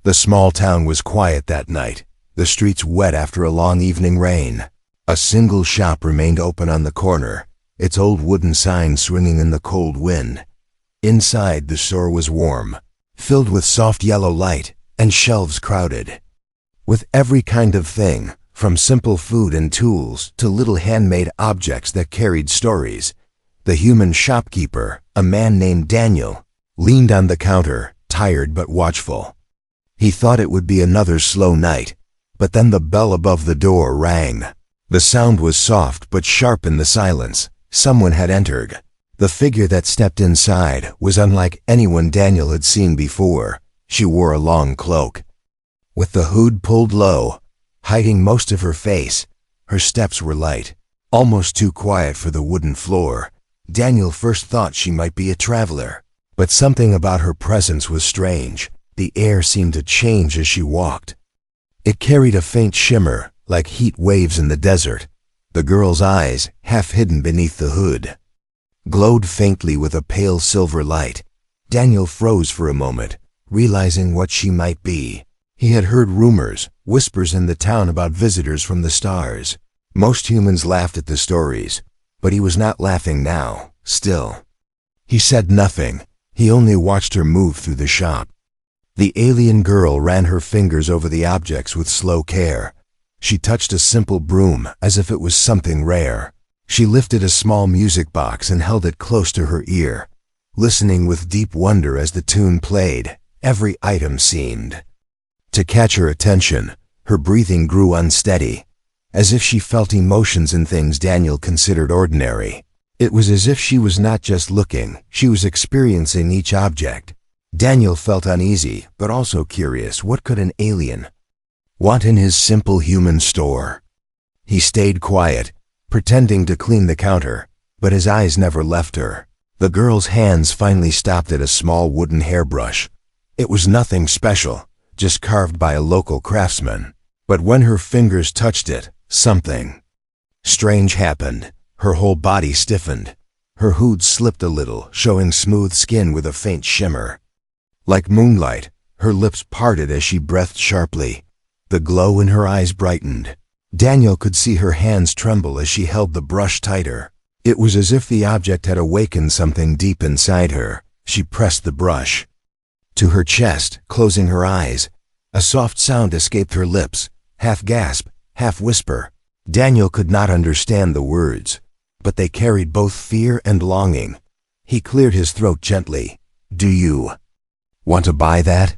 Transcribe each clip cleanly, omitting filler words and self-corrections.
The small town was quiet that night, the streets wet after a long evening rain. A single shop remained open on the corner, its old wooden sign swinging in the cold wind. Inside, the store was warm, filled with soft yellow light, and shelves crowded with every kind of thing, from simple food and tools to little handmade objects that carried stories. The human shopkeeper, a man named Daniel, leaned on the counter, tired but watchful. He thought it would be another slow night, but then the bell above the door rang. The sound was soft but sharp in the silence. Someone had entered. The figure that stepped inside was unlike anyone Daniel had seen before. She wore a long cloak, with the hood pulled low, hiding most of her face. Her steps were light, almost too quiet for the wooden floor. Daniel first thought she might be a traveler, but something about her presence was strange. The air seemed to change as she walked. It carried a faint shimmer, like heat waves in the desert. The girl's eyes, half hidden beneath the hood, glowed faintly with a pale silver light. Daniel froze for a moment, realizing what she might be. He had heard rumors, whispers in the town about visitors from the stars. Most humans laughed at the stories, but he was not laughing now. Still, he said nothing. He only watched her move through the shop. The alien girl ran her fingers over the objects with slow care. She touched a simple broom as if it was something rare. She lifted a small music box and held it close to her ear, listening with deep wonder as the tune played. Every item seemed to catch her attention. Her breathing grew unsteady, as if she felt emotions in things Daniel considered ordinary. It was as if she was not just looking, she was experiencing each object. Daniel felt uneasy, but also curious. What could an alien want in his simple human store? He stayed quiet, pretending to clean the counter, but his eyes never left her. The girl's hands finally stopped at a small wooden hairbrush. It was nothing special, just carved by a local craftsman. But when her fingers touched it, something strange happened. Her whole body stiffened. Her hood slipped a little, showing smooth skin with a faint shimmer. Like moonlight, her lips parted as she breathed sharply. The glow in her eyes brightened. Daniel could see her hands tremble as she held the brush tighter. It was as if the object had awakened something deep inside her. She pressed the brush to her chest, closing her eyes. A soft sound escaped her lips, half gasp, half whisper. Daniel could not understand the words, but they carried both fear and longing. He cleared his throat gently. "Do you want to buy that?"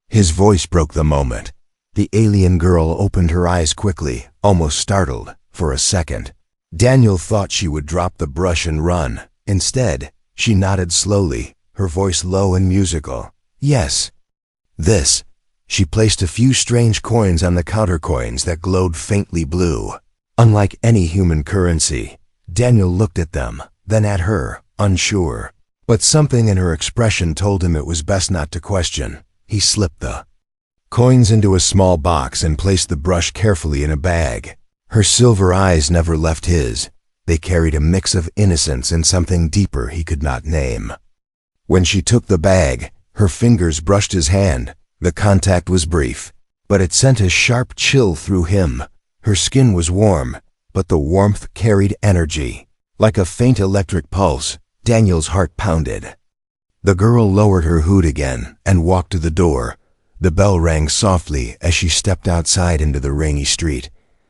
His voice broke the moment. The alien girl opened her eyes quickly, almost startled. For a second, Daniel thought she would drop the brush and run. Instead, she nodded slowly, her voice low and musical. "Yes. This." She placed a few strange coins on the countercoins that glowed faintly blue. Unlike any human currency, Daniel looked at them, then at her, unsure. But something in her expression told him it was best not to question. He slipped the coins into a small box and placed the brush carefully in a bag. Her silver eyes never left his. They carried a mix of innocence and something deeper he could not name. When she took the bag, her fingers brushed his hand. The contact was brief, but it sent a sharp chill through him. Her skin was warm, but the warmth carried energy. Like a faint electric pulse, Daniel's heart pounded. The girl lowered her hood again and walked to the door. The bell rang softly as she stepped outside into the rainy street.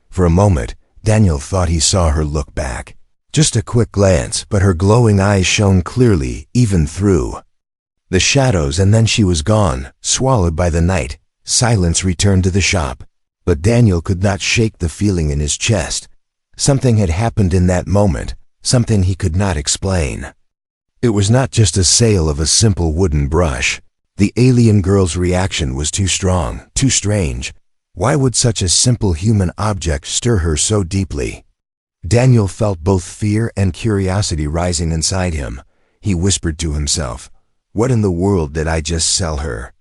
For a moment, Daniel thought he saw her look back. Just a quick glance, but her glowing eyes shone clearly, even through the shadows, and then she was gone, swallowed by the night. Silence returned to the shop, but Daniel could not shake the feeling in his chest. Something had happened in that moment, something he could not explain. It was not just a sale of a simple wooden brush. The alien girl's reaction was too strong, too strange. Why would such a simple human object stir her so deeply? Daniel felt both fear and curiosity rising inside him. He whispered to himself, "What in the world did I just sell her?"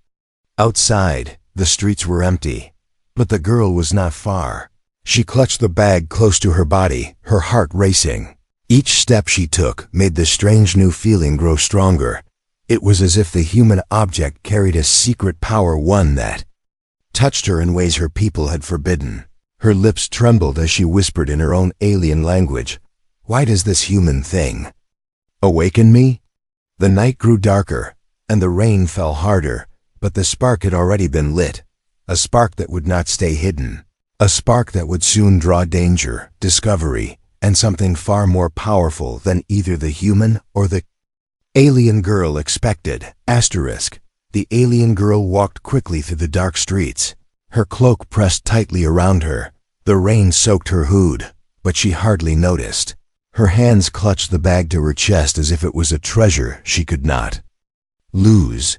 Outside, the streets were empty, but the girl was not far. She clutched the bag close to her body, her heart racing. Each step she took made the strange new feeling grow stronger. It was as if the human object carried a secret power, one that touched her in ways her people had forbidden. Her lips trembled as she whispered in her own alien language, "Why does this human thing awaken me?" The night grew darker, and the rain fell harder, but the spark had already been lit. A spark that would not stay hidden. A spark that would soon draw danger, discovery, and something far more powerful than either the human or the alien girl expected. The alien girl walked quickly through the dark streets. Her cloak pressed tightly around her. The rain soaked her hood, but she hardly noticed. Her hands clutched the bag to her chest as if it was a treasure she could not lose.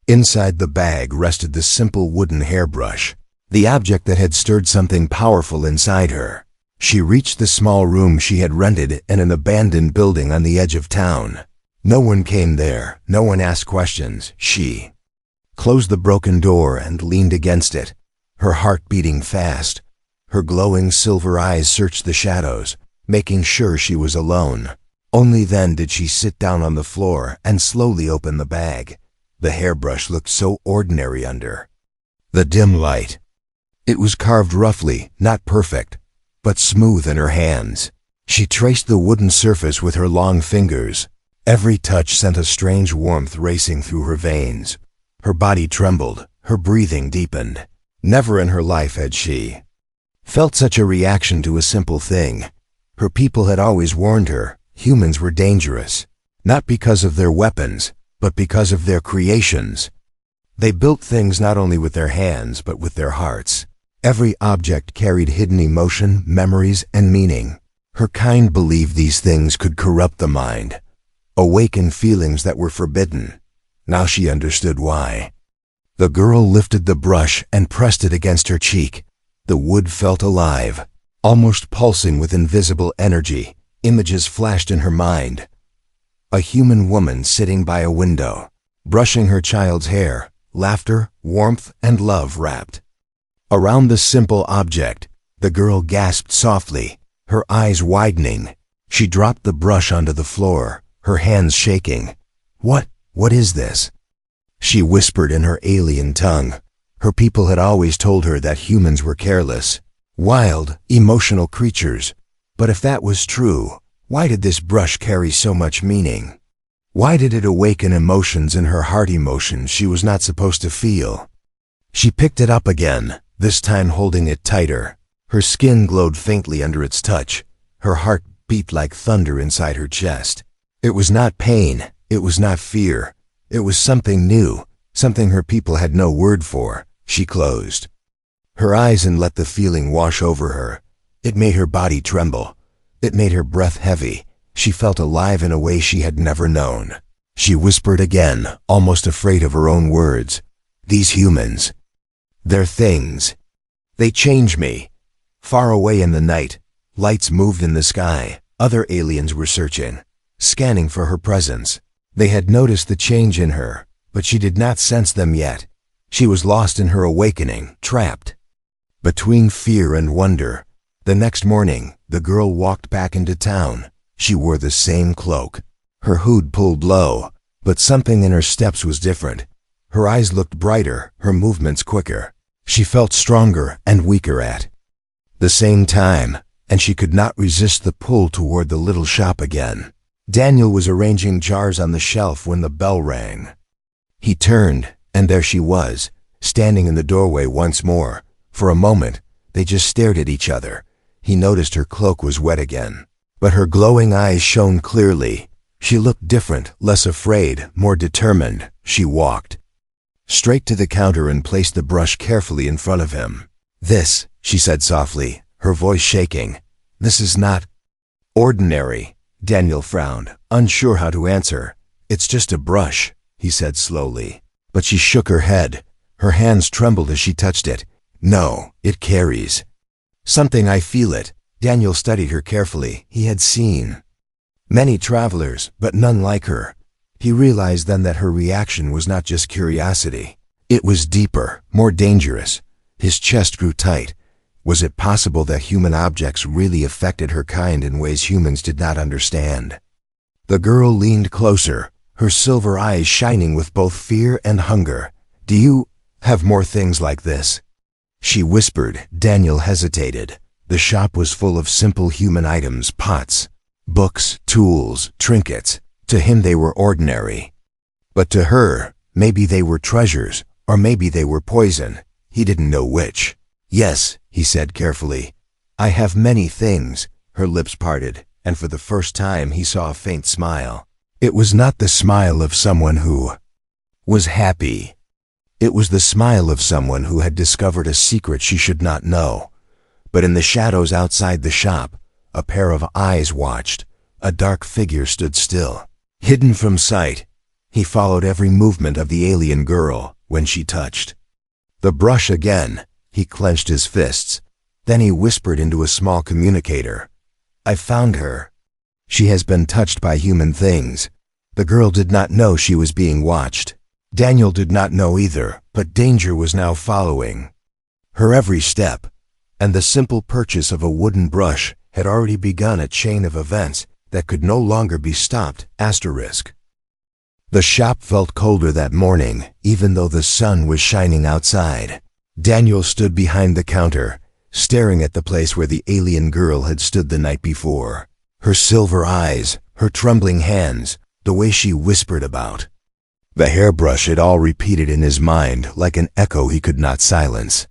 Inside the bag rested the simple wooden hairbrush, the object that had stirred something powerful inside her. She reached the small room she had rented in an abandoned building on the edge of town. No one came there, no one asked questions. She closed the broken door and leaned against it, her heart beating fast. Her glowing silver eyes searched the shadows, making sure she was alone. Only then did she sit down on the floor and slowly open the bag. The hairbrush looked so ordinary under the dim light. It was carved roughly, not perfect, but smooth in her hands. She traced the wooden surface with her long fingers. Every touch sent a strange warmth racing through her veins. Her body trembled, her breathing deepened. Never in her life had she felt such a reaction to a simple thing. Her people had always warned her, humans were dangerous, not because of their weapons, but because of their creations. They built things not only with their hands, but with their hearts. Every object carried hidden emotion, memories, and meaning. Her kind believed these things could corrupt the mind, awaken feelings that were forbidden. Now she understood why. The girl lifted the brush and pressed it against her cheek. The wood felt alive, almost pulsing with invisible energy. Images flashed in her mind. A human woman sitting by a window, brushing her child's hair, laughter, warmth, and love wrapped around the simple object. The girl gasped softly, her eyes widening. She dropped the brush onto the floor, her hands shaking. What is this?" she whispered in her alien tongue. Her people had always told her that humans were careless, wild, emotional creatures. But if that was true, why did this brush carry so much meaning? Why did it awaken emotions in her heart, emotions she was not supposed to feel? She picked it up again, this time holding it tighter. Her skin glowed faintly under its touch. Her heart beat like thunder inside her chest. It was not pain, it was not fear. It was something new, something her people had no word for. She closed her eyes and let the feeling wash over her. It made her body tremble. It made her breath heavy. She felt alive in a way she had never known. She whispered again, almost afraid of her own words. "These humans, they're things. They change me." Far away in the night, lights moved in the sky. Other aliens were searching, scanning for her presence. They had noticed the change in her, but she did not sense them yet. She was lost in her awakening, trapped between fear and wonder. The next morning, the girl walked back into town. She wore the same cloak, her hood pulled low, but something in her steps was different. Her eyes looked brighter, her movements quicker. She felt stronger and weaker at the same time, and she could not resist the pull toward the little shop again. Daniel was arranging jars on the shelf when the bell rang. He turned, and there she was, standing in the doorway once more. For a moment, they just stared at each other. He noticed her cloak was wet again, but her glowing eyes shone clearly. She looked different, less afraid, more determined. She walked straight to the counter and placed the brush carefully in front of him. "This," she said softly, her voice shaking, "this is not ordinary." Daniel frowned, unsure how to answer. "It's just a brush," he said slowly. But she shook her head. Her hands trembled as she touched it. "No, it carries something. I feel it." Daniel studied her carefully. He had seen many travelers, but none like her. He realized then that her reaction was not just curiosity. It was deeper, more dangerous. His chest grew tight. Was it possible that human objects really affected her kind in ways humans did not understand? The girl leaned closer, her silver eyes shining with both fear and hunger. "Do you have more things like this?" she whispered. Daniel hesitated. The shop was full of simple human items, pots, books, tools, trinkets. To him they were ordinary. But to her, maybe they were treasures, or maybe they were poison. He didn't know which. "Yes," he said carefully. "I have many things." Her lips parted, and for the first time he saw a faint smile. It was not the smile of someone who was happy. It was the smile of someone who had discovered a secret she should not know. But in the shadows outside the shop, a pair of eyes watched. A dark figure stood still, hidden from sight. He followed every movement of the alien girl when she touched the brush again. He clenched his fists. Then he whispered into a small communicator. "I found her. She has been touched by human things." The girl did not know she was being watched. Daniel did not know either, but danger was now following her every step, and the simple purchase of a wooden brush had already begun a chain of events that could no longer be stopped. The shop felt colder that morning, even though the sun was shining outside. Daniel stood behind the counter, staring at the place where the alien girl had stood the night before. Her silver eyes, her trembling hands, the way she whispered about the hairbrush, it all repeated in his mind like an echo he could not silence.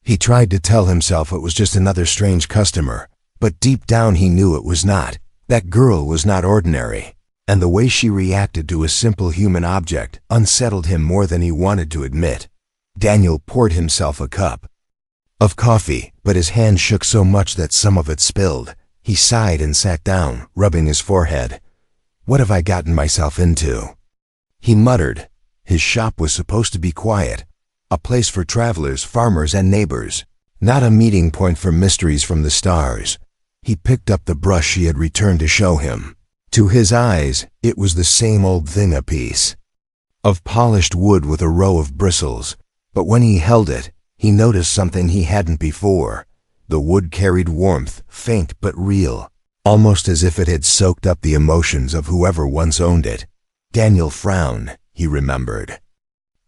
He tried to tell himself it was just another strange customer, but deep down he knew it was not. That girl was not ordinary, and the way she reacted to a simple human object unsettled him more than he wanted to admit. Daniel poured himself a cup of coffee, but his hand shook so much that some of it spilled. He sighed and sat down, rubbing his forehead. "What have I gotten myself into?" he muttered. His shop was supposed to be quiet, a place for travelers, farmers, and neighbors, not a meeting point for mysteries from the stars. He picked up the brush she had returned to show him. To his eyes, it was the same old thing, a piece of polished wood with a row of bristles. But when he held it, he noticed something he hadn't before. The wood carried warmth, faint but real, almost as if it had soaked up the emotions of whoever once owned it. Daniel frowned. He remembered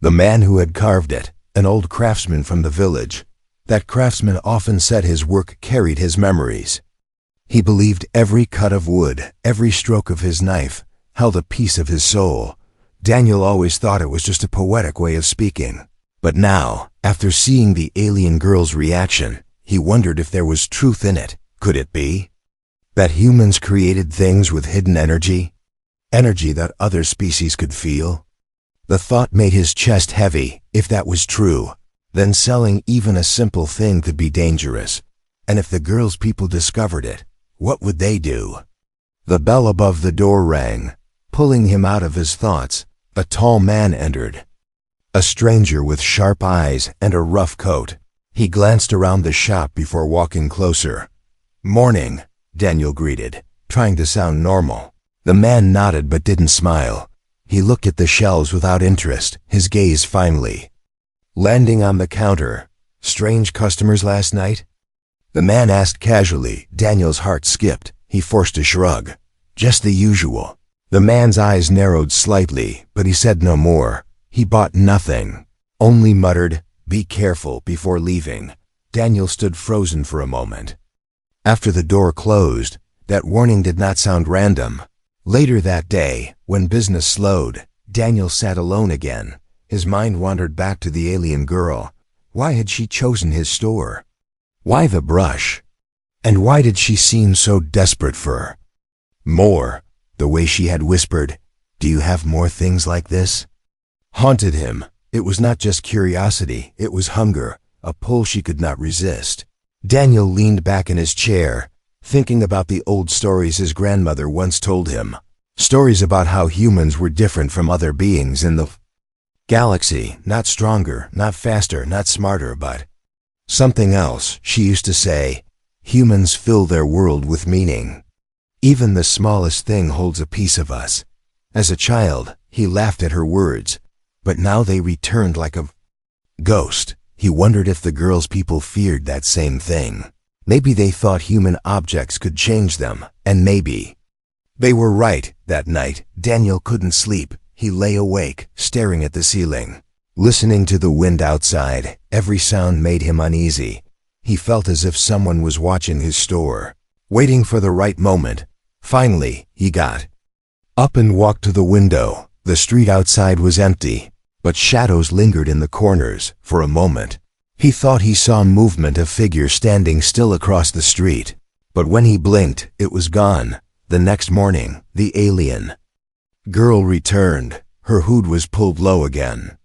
the man who had carved it, an old craftsman from the village. That craftsman often said his work carried his memories. He believed every cut of wood, every stroke of his knife, held a piece of his soul. Daniel always thought it was just a poetic way of speaking. But now, after seeing the alien girl's reaction, he wondered if there was truth in it. Could it be that humans created things with hidden energy? Energy that other species could feel? The thought made his chest heavy. If that was true, then selling even a simple thing could be dangerous. And if the girl's people discovered it, what would they do? The bell above the door rang. Pulling him out of his thoughts, a tall man entered. A stranger with sharp eyes and a rough coat. He glanced around the shop before walking closer. "Morning," Daniel greeted, trying to sound normal. The man nodded but didn't smile. He looked at the shelves without interest, his gaze finally landing on the counter. "Strange customers last night?" the man asked casually. Daniel's heart skipped. He forced a shrug. "Just the usual." The man's eyes narrowed slightly, but he said no more. He bought nothing, only muttered, "Be careful," before leaving. Daniel stood frozen for a moment. After the door closed, that warning did not sound random. Later that day, when business slowed, Daniel sat alone again. His mind wandered back to the alien girl. Why had she chosen his store? Why the brush? And why did she seem so desperate for more? The way she had whispered, "Do you have more things like this?" haunted him. It was not just curiosity, it was hunger, a pull she could not resist. Daniel leaned back in his chair, thinking about the old stories his grandmother once told him. Stories about how humans were different from other beings in the galaxy, not stronger, not faster, not smarter, but something else. She used to say, "Humans fill their world with meaning. Even the smallest thing holds a piece of us." As a child, he laughed at her words, but now they returned like a ghost. He wondered if the girl's people feared that same thing. Maybe they thought human objects could change them, and maybe they were right. That night, Daniel couldn't sleep. He lay awake, staring at the ceiling. Listening to the wind outside, every sound made him uneasy. He felt as if someone was watching his store, waiting for the right moment. Finally, he got up and walked to the window. The street outside was empty, but shadows lingered in the corners. For a moment, he thought he saw movement, a figure standing still across the street. But when he blinked, it was gone. The next morning, the alien girl returned. Her hood was pulled low again,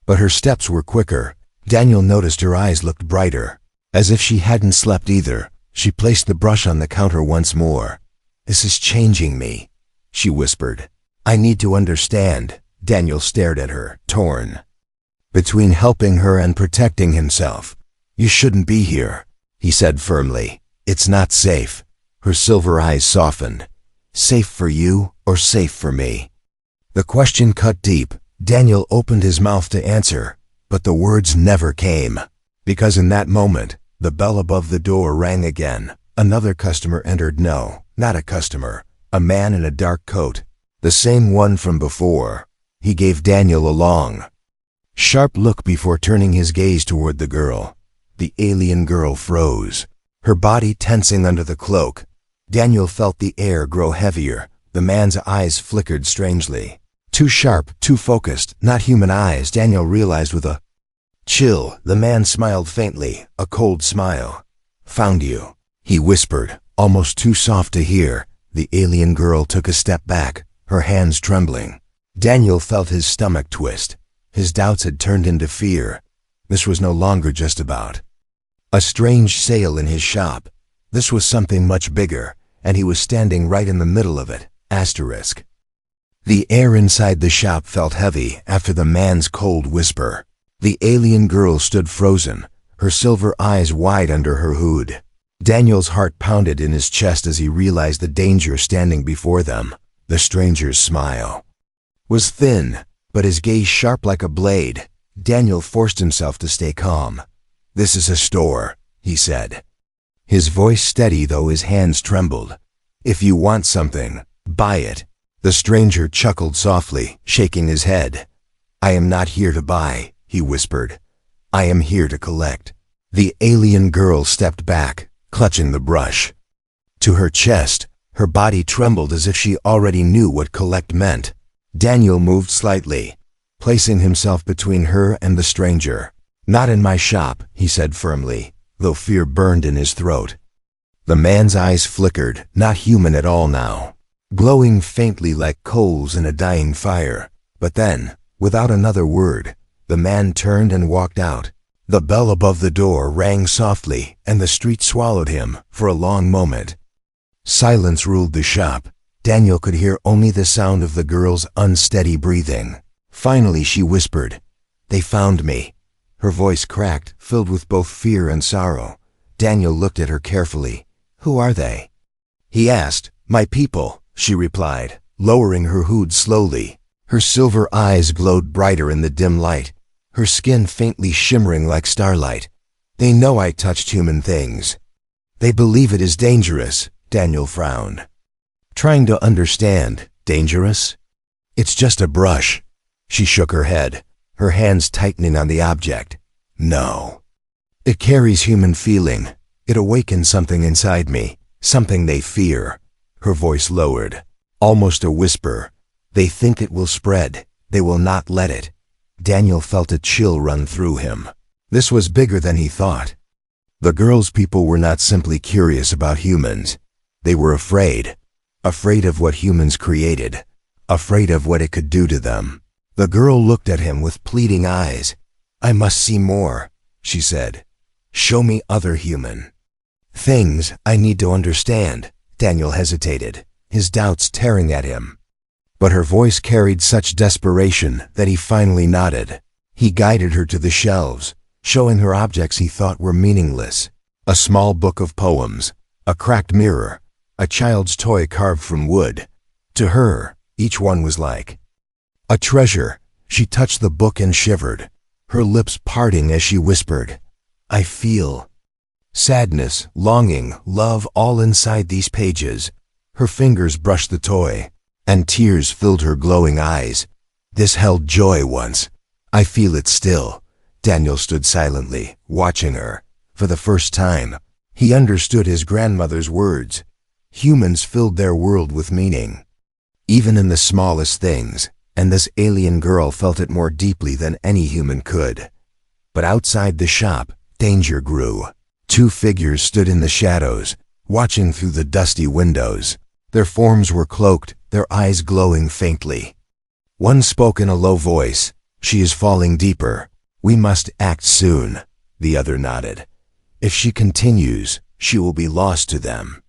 but her steps were quicker. Daniel noticed her eyes looked brighter, as if she hadn't slept either. She placed the brush on the counter once more. "This is changing me," she whispered. "I need to understand." Daniel stared at her, torn between helping her and protecting himself. "You shouldn't be here," he said firmly. "It's not safe." Her silver eyes softened. "Safe for you or safe for me?" The question cut deep. Daniel opened his mouth to answer, but the words never came, because in that moment, the bell above the door rang again. Another customer entered. No, not a customer. A man in a dark coat. The same one from before. He gave Daniel a long, sharp look before turning his gaze toward the girl. The alien girl froze, her body tensing under the cloak. Daniel felt the air grow heavier. The man's eyes flickered strangely. Too sharp, too focused, not human eyes, Daniel realized with a chill. The man smiled faintly, a cold smile. "Found you," he whispered, almost too soft to hear. The alien girl took a step back, her hands trembling. Daniel felt his stomach twist. His doubts had turned into fear. This was no longer just about a strange sale in his shop. This was something much bigger, and he was standing right in the middle of it. Asterisk. The air inside the shop felt heavy after the man's cold whisper. The alien girl stood frozen, her silver eyes wide under her hood. Daniel's heart pounded in his chest as he realized the danger standing before them. The stranger's smile was thin, but his gaze sharp like a blade. Daniel forced himself to stay calm. "This is a store," he said, his voice steady though his hands trembled. "If you want something, buy it." The stranger chuckled softly, shaking his head. "I am not here to buy," he whispered. "I am here to collect." The alien girl stepped back, clutching the brush to her chest. Her body trembled as if she already knew what collect meant. Daniel moved slightly, placing himself between her and the stranger. "Not in my shop," he said firmly, though fear burned in his throat. The man's eyes flickered, not human at all now, glowing faintly like coals in a dying fire. But then, without another word, the man turned and walked out. The bell above the door rang softly, and the street swallowed him. For a long moment, silence ruled the shop. Daniel could hear only the sound of the girl's unsteady breathing. Finally she whispered, "They found me." Her voice cracked, filled with both fear and sorrow. Daniel looked at her carefully. "Who are they?" he asked. "My people," she replied, lowering her hood slowly. Her silver eyes glowed brighter in the dim light, her skin faintly shimmering like starlight. "They know I touched human things. They believe it is dangerous." Daniel frowned, trying to understand. "Dangerous?" "It's just a brush." She shook her head, her hands tightening on the object. "No. It carries human feeling. It awakens something inside me, something they fear." Her voice lowered, almost a whisper. "They think it will spread. They will not let it." Daniel felt a chill run through him. This was bigger than he thought. The girl's people were not simply curious about humans. They were afraid. Afraid of what humans created. Afraid of what it could do to them. The girl looked at him with pleading eyes. "I must see more," she said. "Show me other human things. I need to understand." Daniel hesitated, his doubts tearing at him. But her voice carried such desperation that he finally nodded. He guided her to the shelves, showing her objects he thought were meaningless. A small book of poems, a cracked mirror, a child's toy carved from wood. To her, each one was like a treasure. She touched the book and shivered, her lips parting as she whispered, "I feel sadness, longing, love all inside these pages." Her fingers brushed the toy, and tears filled her glowing eyes. "This held joy once. I feel it still. Daniel stood silently, watching her. For the first time, he understood his grandmother's words. Humans filled their world with meaning, even in the smallest things, and this alien girl felt it more deeply than any human could. But outside the shop, danger grew. Two figures stood in the shadows, watching through the dusty windows. Their forms were cloaked, their eyes glowing faintly. One spoke in a low voice. "She is falling deeper. We must act soon." The other nodded. "If she continues, she will be lost to them."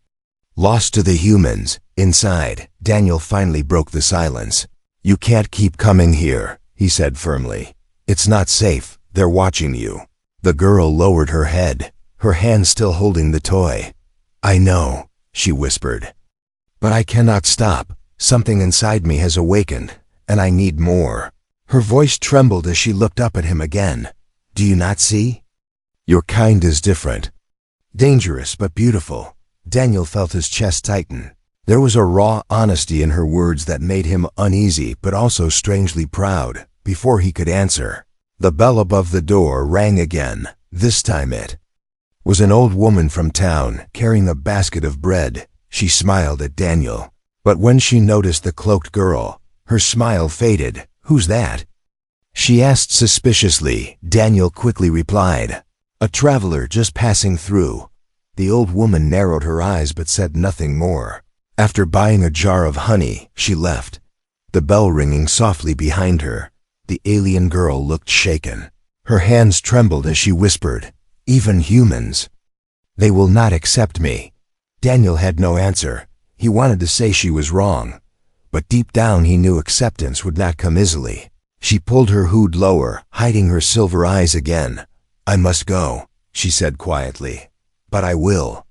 Lost to the humans. Inside, Daniel finally broke the silence. "You can't keep coming here," he said firmly. "It's not safe. They're watching you." The girl lowered her head, her hand still holding the toy. "I know," she whispered. "But I cannot stop. Something inside me has awakened, and I need more." Her voice trembled as she looked up at him again. "Do you not see? Your kind is different. Dangerous but beautiful." Daniel felt his chest tighten. There was a raw honesty in her words that made him uneasy but also strangely proud. Before he could answer, the bell above the door rang again. This time it was an old woman from town, carrying a basket of bread. She smiled at Daniel, but when she noticed the cloaked girl, her smile faded. "Who's that?" she asked suspiciously. Daniel quickly replied, "A traveler just passing through." The old woman narrowed her eyes but said nothing more. After buying a jar of honey, she left, the bell ringing softly behind her. The alien girl looked shaken. Her hands trembled as she whispered, "Even humans, they will not accept me." Daniel had no answer. He wanted to say she was wrong, but deep down he knew acceptance would not come easily. She pulled her hood lower, hiding her silver eyes again. "I must go," she said quietly, "but I will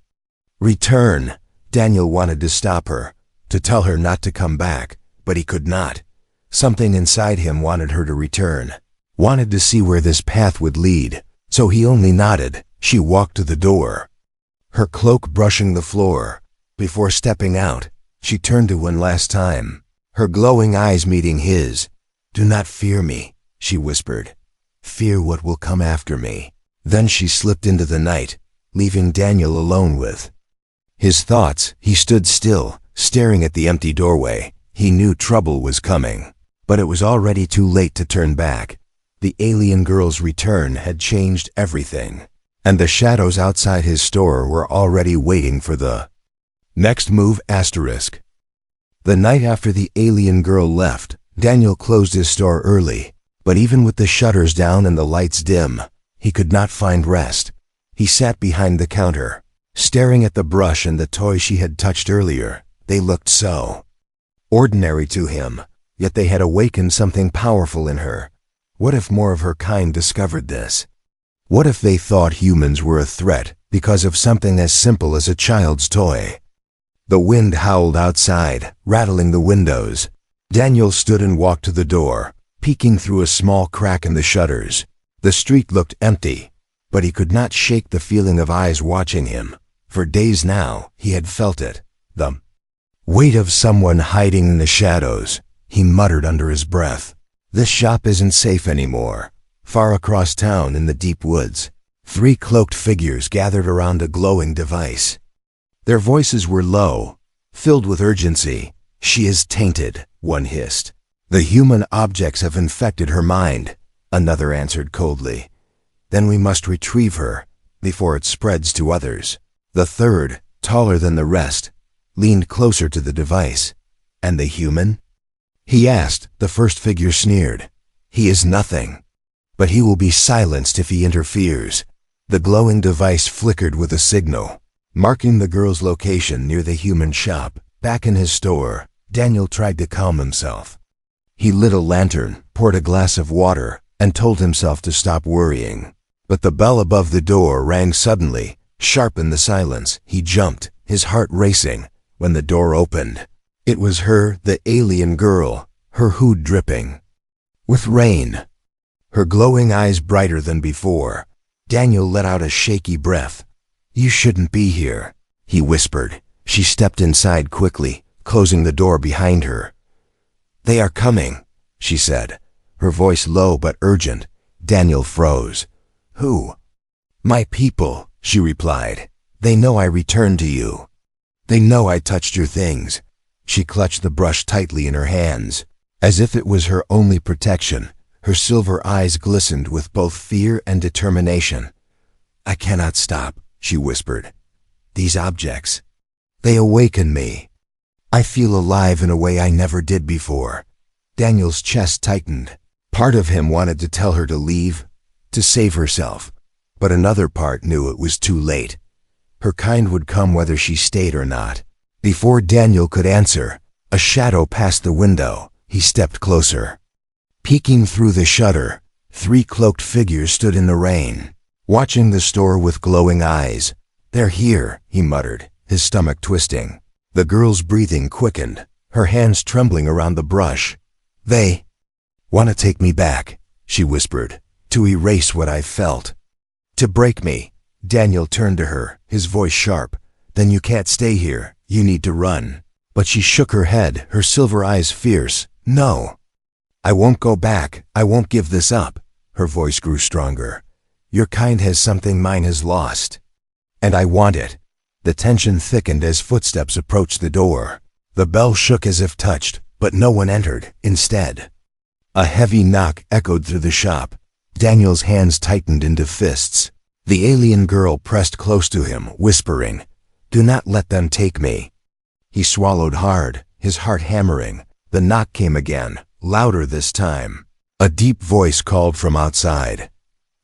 return." Daniel wanted to stop her, to tell her not to come back, but he could not. Something inside him wanted her to return, wanted to see where this path would lead, so he only nodded. She walked to the door, her cloak brushing the floor. Before stepping out, she turned to one last time, her glowing eyes meeting his. "Do not fear me," she whispered. "Fear what will come after me." Then she slipped into the night, leaving Daniel alone with his thoughts. He stood still, staring at the empty doorway. He knew trouble was coming, but it was already too late to turn back. The alien girl's return had changed everything, and the shadows outside his store were already waiting for the next move. The night after the alien girl left, Daniel closed his store early, but even with the shutters down and the lights dim, he could not find rest. He sat behind the counter, staring at the brush and the toy she had touched earlier. They looked so ordinary to him, yet they had awakened something powerful in her. What if more of her kind discovered this? What if they thought humans were a threat because of something as simple as a child's toy? The wind howled outside, rattling the windows. Daniel stood and walked to the door, peeking through a small crack in the shutters. The street looked empty, but he could not shake the feeling of eyes watching him. For days now, he had felt it, the weight of someone hiding in the shadows. He muttered under his breath, "This shop isn't safe anymore." Far across town in the deep woods, 3 cloaked figures gathered around a glowing device. Their voices were low, filled with urgency. "She is tainted," one hissed. "The human objects have infected her mind," another answered coldly. "Then we must retrieve her before it spreads to others." The third, taller than the rest, leaned closer to the device. "And the human?" he asked. The first figure sneered. "He is nothing, but he will be silenced if he interferes." The glowing device flickered with a signal, marking the girl's location near the human shop. Back in his store, Daniel tried to calm himself. He lit a lantern, poured a glass of water, and told himself to stop worrying. But the bell above the door rang suddenly, sharp in the silence. He jumped, his heart racing, when the door opened. It was her, the alien girl, her hood dripping with rain, her glowing eyes brighter than before. Daniel let out a shaky breath. "You shouldn't be here," he whispered. She stepped inside quickly, closing the door behind her. "They are coming," she said. her voice low but urgent. Daniel froze. "Who?" "My people," she replied. "They know I returned to you. They know I touched your things." She clutched the brush tightly in her hands, as if it was her only protection. Her silver eyes glistened with both fear and determination. "I cannot stop," she whispered. "These objects, they awaken me. I feel alive in a way I never did before." Daniel's chest tightened. Part of him wanted to tell her to leave, to save herself, but another part knew it was too late. Her kind would come whether she stayed or not. Before Daniel could answer, a shadow passed the window. He stepped closer. Peeking through the shutter, 3 cloaked figures stood in the rain, watching the store with glowing eyes. "They're here," he muttered, his stomach twisting. The girl's breathing quickened, her hands trembling around the brush. "They want to take me back," she whispered, "to erase what I felt. To break me." Daniel turned to her, his voice sharp. "Then you can't stay here. You need to run." But she shook her head, her silver eyes fierce. "No. I won't go back. I won't give this up." Her voice grew stronger. "Your kind has something mine has lost. And I want it." The tension thickened as footsteps approached the door. The bell shook as if touched, but no one entered. Instead, a heavy knock echoed through the shop. Daniel's hands tightened into fists. The alien girl pressed close to him, whispering, "Do not let them take me." He swallowed hard, his heart hammering. The knock came again, louder this time. A deep voice called from outside.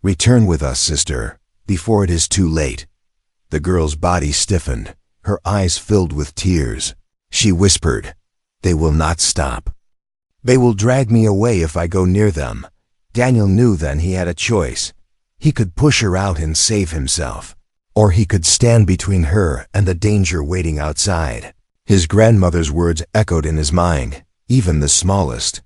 "Return with us, sister, before it is too late." The girl's body stiffened, her eyes filled with tears. She whispered, "They will not stop. They will drag me away if I go near them." Daniel knew then he had a choice. He could push her out and save himself, or he could stand between her and the danger waiting outside. His grandmother's words echoed in his mind, even the smallest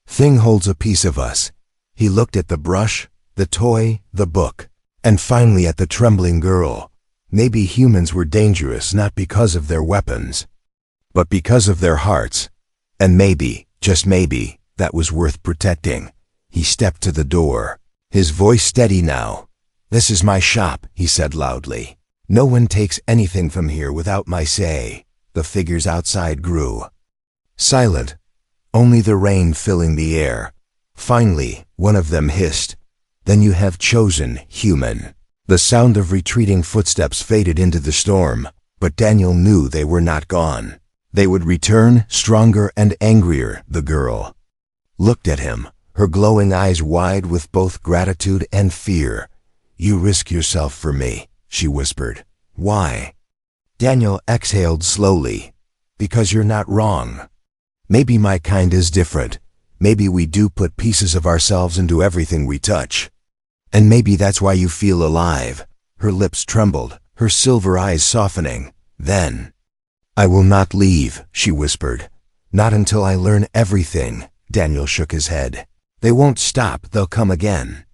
thing holds a piece of us. He looked at the brush, the toy, the book, and finally at the trembling girl. Maybe humans were dangerous not because of their weapons, but because of their hearts. And maybe, just maybe, that was worth protecting. He stepped to the door, his voice steady now. "This is my shop," he said loudly. "No one takes anything from here without my say." The figures outside grew silent, only the rain filling the air. Finally, one of them hissed, "Then you have chosen, human." The sound of retreating footsteps faded into the storm, but Daniel knew they were not gone. They would return, stronger and angrier. The girl looked at him, her glowing eyes wide with both gratitude and fear. "You risk yourself for me," she whispered. "Why?" Daniel exhaled slowly. "Because you're not wrong. Maybe my kind is different. Maybe we do put pieces of ourselves into everything we touch. And maybe that's why you feel alive." Her lips trembled, her silver eyes softening. "Then I will not leave," she whispered. "Not until I learn everything." Daniel shook his head. "They won't stop, they'll come again.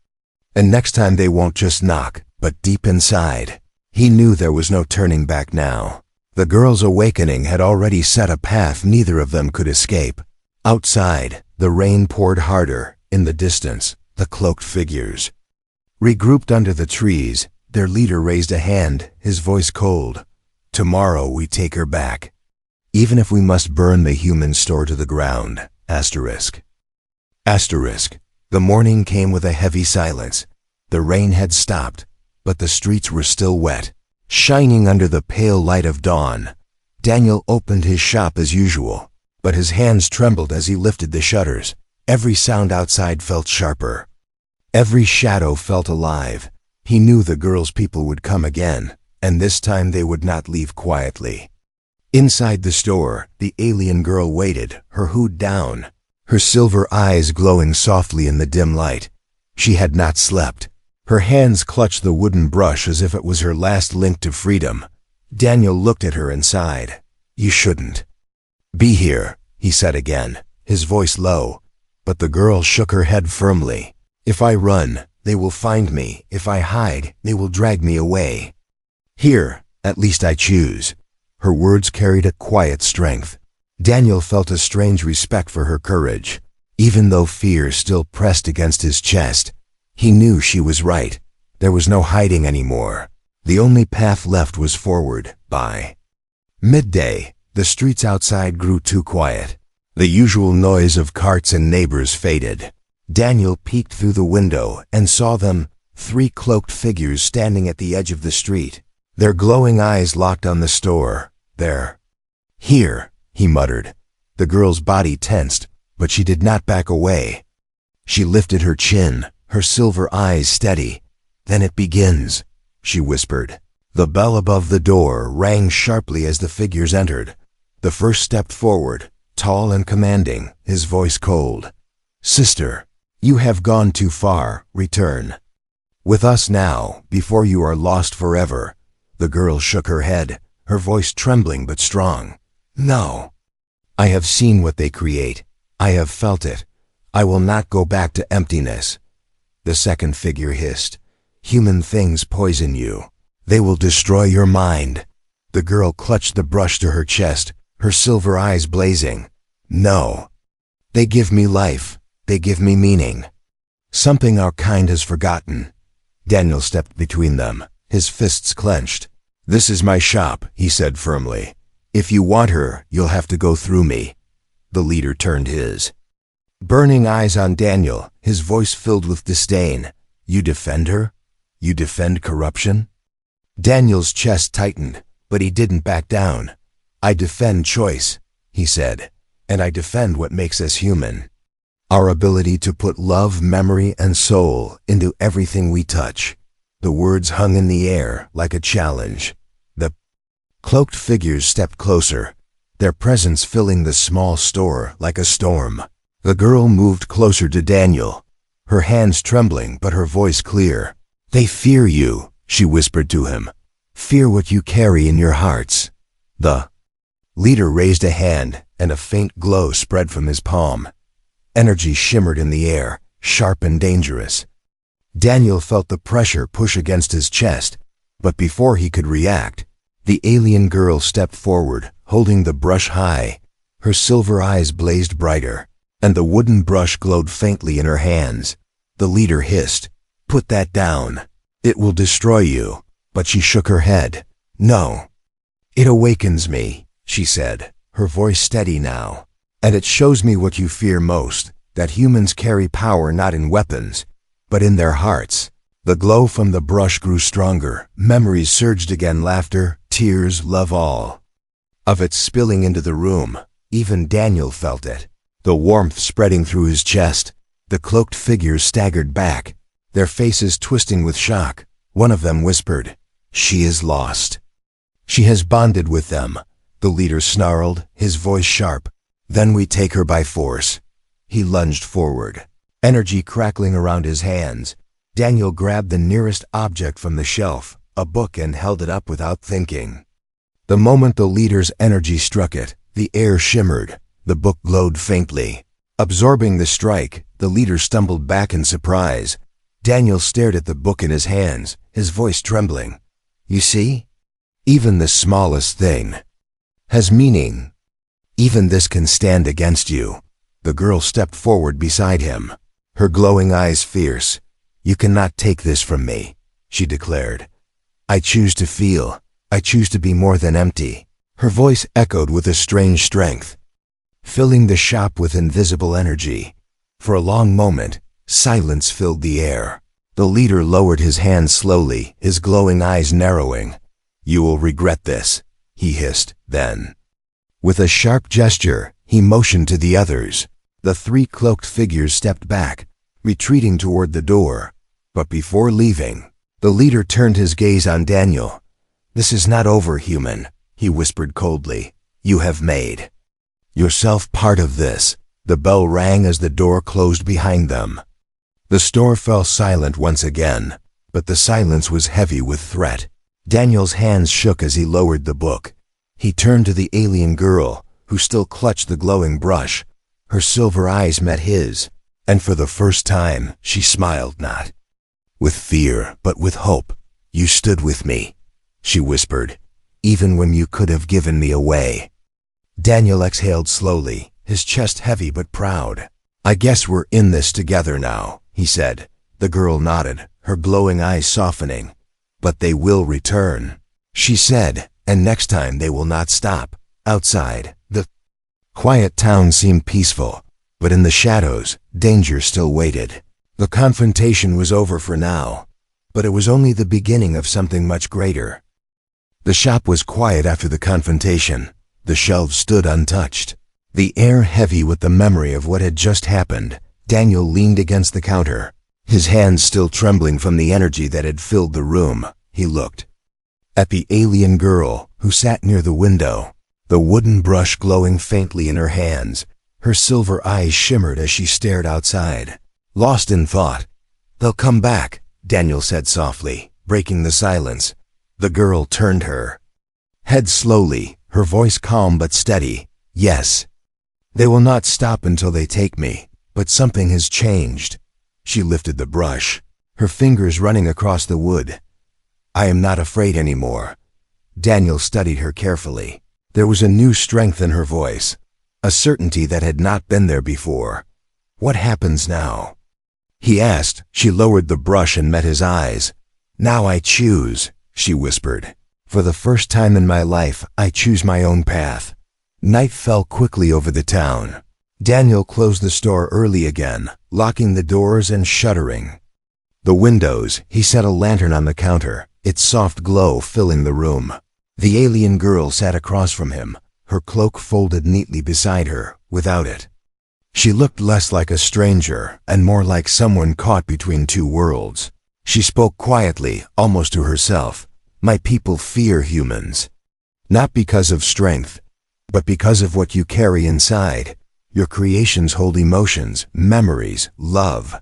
And next time they won't just knock, but deep inside." He knew there was no turning back now. The girl's awakening had already set a path neither of them could escape. Outside, the rain poured harder. In the distance, the cloaked figures regrouped under the trees. Their leader raised a hand, his voice cold. "Tomorrow we take her back. Even if we must burn the human store to the ground." Asterisk. The morning came with a heavy silence. The rain had stopped, but the streets were still wet, shining under the pale light of dawn. Daniel opened his shop as usual, but his hands trembled as he lifted the shutters. Every sound outside felt sharper. Every shadow felt alive. He knew the girl's people would come again, and this time they would not leave quietly. Inside the store, the alien girl waited, her hood down, her silver eyes glowing softly in the dim light. She had not slept. Her hands clutched the wooden brush as if it was her last link to freedom. Daniel looked at her and sighed. "You shouldn't be here," he said again, his voice low, but the girl shook her head firmly. "If I run, they will find me. If I hide, they will drag me away. Here, at least I choose." Her words carried a quiet strength. Daniel felt a strange respect for her courage. Even though fear still pressed against his chest, he knew she was right. There was no hiding anymore. The only path left was forward. By midday, the streets outside grew too quiet. The usual noise of carts and neighbors faded. Daniel peeked through the window and saw them, 3 cloaked figures standing at the edge of the street. Their glowing eyes locked on the store. "There. Here," he muttered. The girl's body tensed, but she did not back away. She lifted her chin, her silver eyes steady. "Then it begins," she whispered. The bell above the door rang sharply as the figures entered. The first stepped forward, tall and commanding, his voice cold. "Sister, you have gone too far. Return. With us now, before you are lost forever." The girl shook her head, her voice trembling but strong. "No. I have seen what they create. I have felt it. I will not go back to emptiness." The second figure hissed. "Human things poison you. They will destroy your mind." The girl clutched the brush to her chest, her silver eyes blazing. "No. They give me life. They give me meaning. Something our kind has forgotten." Daniel stepped between them, his fists clenched. "This is my shop," he said firmly. "If you want her, you'll have to go through me." The leader turned his burning eyes on Daniel, his voice filled with disdain. "You defend her? You defend corruption?" Daniel's chest tightened, but he didn't back down. "I defend choice," he said, "and I defend what makes us human. Our ability to put love, memory, and soul into everything we touch." The words hung in the air like a challenge. The cloaked figures stepped closer, their presence filling the small store like a storm. The girl moved closer to Daniel, her hands trembling but her voice clear. "They fear you," she whispered to him. "Fear what you carry in your hearts." The leader raised a hand, and a faint glow spread from his palm. Energy shimmered in the air, sharp and dangerous. Daniel felt the pressure push against his chest, but before he could react, the alien girl stepped forward, holding the brush high. Her silver eyes blazed brighter, and the wooden brush glowed faintly in her hands. The leader hissed, "Put that down. It will destroy you." But she shook her head. "No. It awakens me," she said, her voice steady now. "And it shows me what you fear most, that humans carry power not in weapons, but in their hearts." The glow from the brush grew stronger. Memories surged again, laughter, tears, love, all of it spilling into the room. Even Daniel felt it, the warmth spreading through his chest. The cloaked figures staggered back, their faces twisting with shock. One of them whispered, "She is lost." "She has bonded with them," the leader snarled, his voice sharp. "Then we take her by force." He lunged forward, energy crackling around his hands. Daniel grabbed the nearest object from the shelf, a book, and held it up without thinking. The moment the leader's energy struck it, the air shimmered, the book glowed faintly. Absorbing the strike, the leader stumbled back in surprise. Daniel stared at the book in his hands, his voice trembling. "You see? Even the smallest thing has meaning. Even this can stand against you." The girl stepped forward beside him, her glowing eyes fierce. "You cannot take this from me," she declared. "I choose to feel. I choose to be more than empty." Her voice echoed with a strange strength, filling the shop with invisible energy. For a long moment, silence filled the air. The leader lowered his hand slowly, his glowing eyes narrowing. "You will regret this," he hissed. Then, with a sharp gesture, he motioned to the others. The 3 cloaked figures stepped back, retreating toward the door. But before leaving, the leader turned his gaze on Daniel. "This is not over, human," he whispered coldly. "You have made yourself part of this." The bell rang as the door closed behind them. The store fell silent once again, but the silence was heavy with threat. Daniel's hands shook as he lowered the book. He turned to the alien girl, who still clutched the glowing brush. Her silver eyes met his, and for the first time she smiled, not with fear but with hope. "You stood with me," she whispered, "even when you could have given me away." Daniel exhaled slowly, his chest heavy but proud. I guess we're in this together now, he said. The girl nodded, her glowing eyes softening. But they will return, she said, and next time they will not stop. Outside, the quiet town seemed peaceful, but in the shadows, danger still waited. The confrontation was over for now, but it was only the beginning of something much greater. The shop was quiet after the confrontation. The shelves stood untouched. The air heavy with the memory of what had just happened. Daniel leaned against the counter, his hands still trembling from the energy that had filled the room. He looked at the alien girl who sat near the window, the wooden brush glowing faintly in her hands. Her silver eyes shimmered as she stared outside, lost in thought. They'll come back, Daniel said softly, breaking the silence. The girl turned her head slowly, her voice calm but steady. Yes. They will not stop until they take me, but something has changed. She lifted the brush, her fingers running across the wood. I am not afraid anymore. Daniel studied her carefully. There was a new strength in her voice, a certainty that had not been there before. What happens now? He asked. She lowered the brush and met his eyes. Now I choose, she whispered. For the first time in my life, I choose my own path. Night fell quickly over the town. Daniel closed the store early again, locking the doors and shuttering the windows. He set a lantern on the counter, its soft glow filling the room. The alien girl sat across from him, her cloak folded neatly beside her, without it. She looked less like a stranger and more like someone caught between two worlds. She spoke quietly, almost to herself. My people fear humans. Not because of strength, but because of what you carry inside. Your creations hold emotions, memories, love.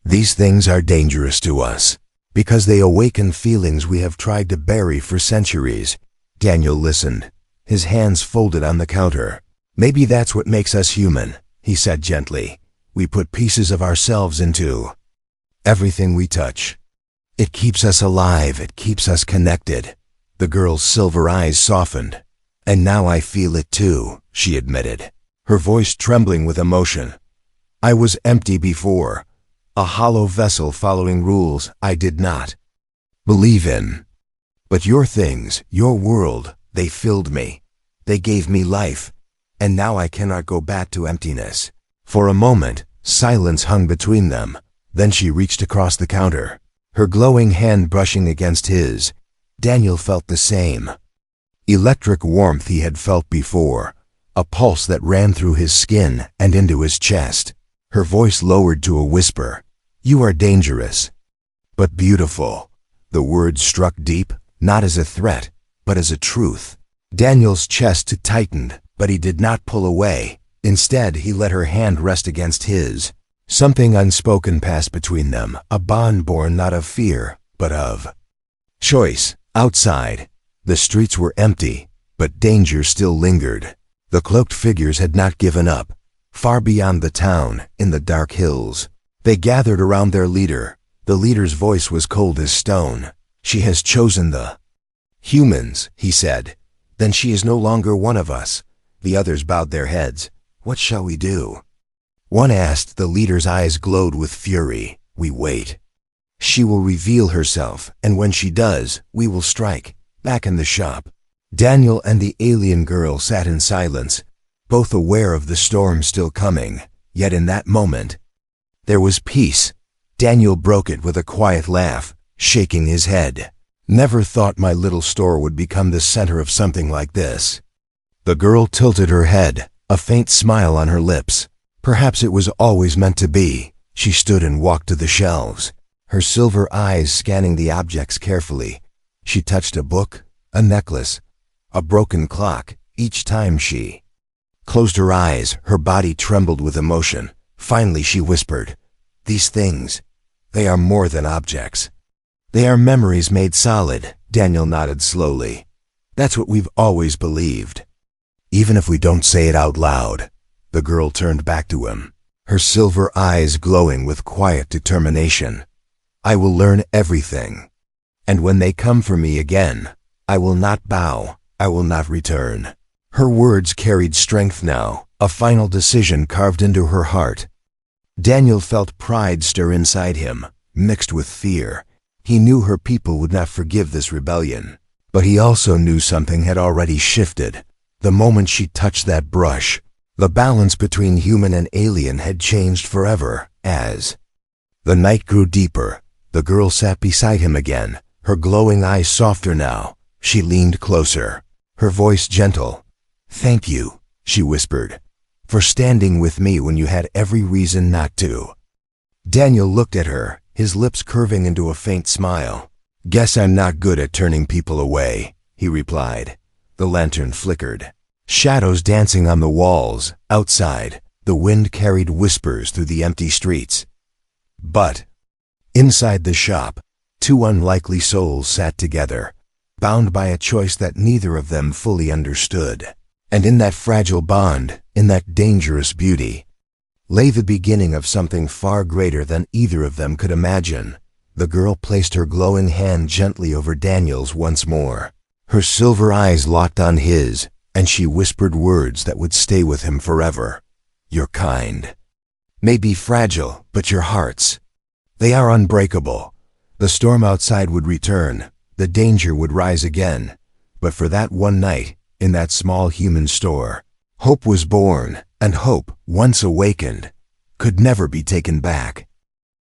These things are dangerous to us, because they awaken feelings we have tried to bury for centuries. Daniel listened, his hands folded on the counter. Maybe that's what makes us human, he said gently. We put pieces of ourselves into everything we touch. It keeps us alive, it keeps us connected. The girl's silver eyes softened. And now I feel it too, she admitted, her voice trembling with emotion. I was empty before, a hollow vessel following rules I did not believe in. But your things, your world, they filled me. They gave me life, and now I cannot go back to emptiness. For a moment, silence hung between them. Then she reached across the counter, her glowing hand brushing against his. Daniel felt the same electric warmth he had felt before, a pulse that ran through his skin and into his chest. Her voice lowered to a whisper. You are dangerous, but beautiful. The words struck deep, not as a threat, but as a truth. Daniel's chest tightened, but he did not pull away. Instead, he let her hand rest against his. Something unspoken passed between them, a bond born not of fear, but of choice. Outside, the streets were empty, but danger still lingered. The cloaked figures had not given up. Far beyond the town, in the dark hills, they gathered around their leader. The leader's voice was cold as stone. She has chosen the humans, he said. Then she is no longer one of us. The others bowed their heads. What shall we do? One asked. The leader's eyes glowed with fury. We wait. She will reveal herself, and when she does, we will strike. Back in the shop, Daniel and the alien girl sat in silence, both aware of the storm still coming. Yet in that moment, there was peace. Daniel broke it with a quiet laugh, shaking his head. Never thought my little store would become the center of something like this. The girl tilted her head, a faint smile on her lips. Perhaps it was always meant to be. She stood and walked to the shelves, her silver eyes scanning the objects carefully. She touched a book, a necklace, a broken clock. Each time she closed her eyes, her body trembled with emotion. Finally she whispered, "These things, they are more than objects. They are memories made solid." Daniel nodded slowly. "That's what we've always believed, even if we don't say it out loud." The girl turned back to him, her silver eyes glowing with quiet determination. "I will learn everything. And when they come for me again, I will not bow, I will not return." Her words carried strength now, a final decision carved into her heart. Daniel felt pride stir inside him, mixed with fear. He knew her people would not forgive this rebellion. But he also knew something had already shifted. The moment she touched that brush, the balance between human and alien had changed forever. As the night grew deeper, the girl sat beside him again, her glowing eyes softer now. She leaned closer, her voice gentle. "Thank you," she whispered, "for standing with me when you had every reason not to." Daniel looked at her, his lips curving into a faint smile. "Guess I'm not good at turning people away," he replied. The lantern flickered. Shadows dancing on the walls. Outside, the wind carried whispers through the empty streets. But inside the shop, two unlikely souls sat together, bound by a choice that neither of them fully understood. And in that fragile bond, in that dangerous beauty, lay the beginning of something far greater than either of them could imagine. The girl placed her glowing hand gently over Daniel's once more. Her silver eyes locked on his, and she whispered words that would stay with him forever. "Your kind may be fragile, but your hearts, they are unbreakable." The storm outside would return, the danger would rise again, but for that one night, in that small human store, hope was born, and hope, once awakened, could never be taken back.